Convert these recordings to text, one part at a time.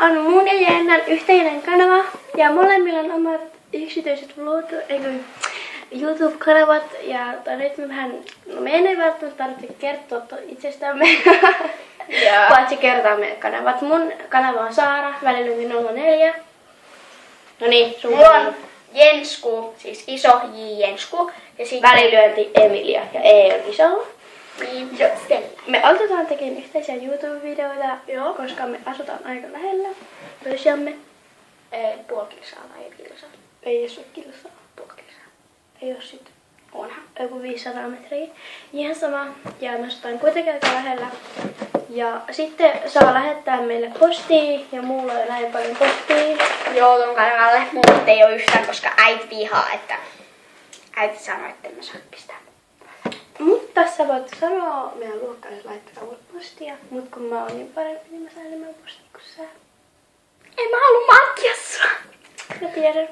on mun ja Jennan yhteinen kanava ja molemmilla on omat yksityiset YouTube-kanavat ja nyt me vähän, no meidän ei välttämättä tarvitse kertoa itsestämme, paitsi kertaa meidän kanavat. Mun kanava on Saara, välillä 04. No niin, sun mulla on Jensku, siis iso J Jensku. Ja sitten välilyönti Emilia ja E on iso. Niin, me aloitetaan tekemään yhteisiä YouTube-videoita, koska me asutaan aika lähellä toisiamme. Puoli kilsaa vai ei kilsaa? Ei edes ole kilsaa. Puoli kilsaa. Ei oo sit. Onhan. Joku 500 metriä. Ihan sama. Ja me asutaan kuitenkin aika lähellä. Ja sitten saa lähettää meille postia ja mulla on näin paljon postia. Joo, ton kanavalle. Mulla ei oo yhtään, koska äiti vihaa, että äiti sanoi, että en mä saa pistää. Mutta sä voit sanoa meidän luokkaille laittaa mulle postia. Mut kun mä oon niin parempi, niin mä saan enemmän postia kuin sä. En mä halua matkia sua. Mä tiedän.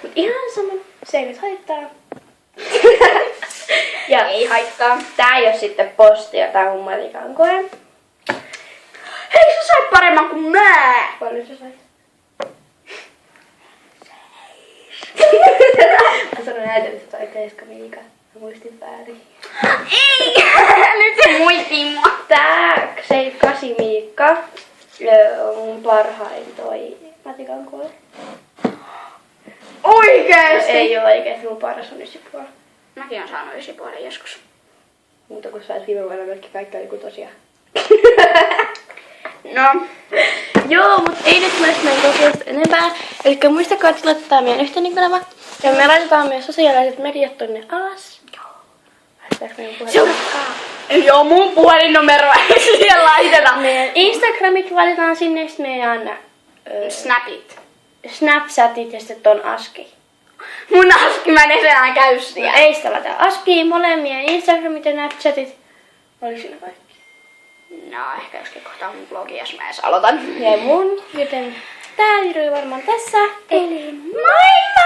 Mut ihan sama. Se ei nyt haittaa. Ja ei haittaa. Tää ei oo sitten postia, tää on mun matikan koe. Hei, sä sait paremman kuin mä! Paljon sä sait? Mä sanoin äitille, että sait 7 Miika. Mä muistin väärin. Ei! Nyt se muistiin mua. Tää 8 Miikka on mun parhain toi matikan koe. Oikeesti? Ei oo oikeesti, mun paras on 9,5. Mäkin oon saanut 9,5 joskus. Mutta kun sait viime vuonna kaikki oli kutosia. No. Joo, mut ei nyt myös meidän kokeista enempää. Elikkä muistakaa, että laitetaan meidän yhteinen kanava. Ja me laitetaan meidän sosiaaliset mediat tonne alas. Seuratkaa. Joo, mun puhelinnumero ei siihen laiteta. Meidän Instagramit laitetaan sinne, sitten meidän Snapit. Snapchatit ja sitten ton Aski. Mun Aski, mä en enää käy siellä. Ei sitä laiteta Askiin, molemmien Instagramit ja Snapchatit. Oliko siinä kaikki? No, ehkä joskin kohtaa mun blogi, jos mä edes aloitan. Ja mun, joten tää video varmaan tässä. Eli Moi!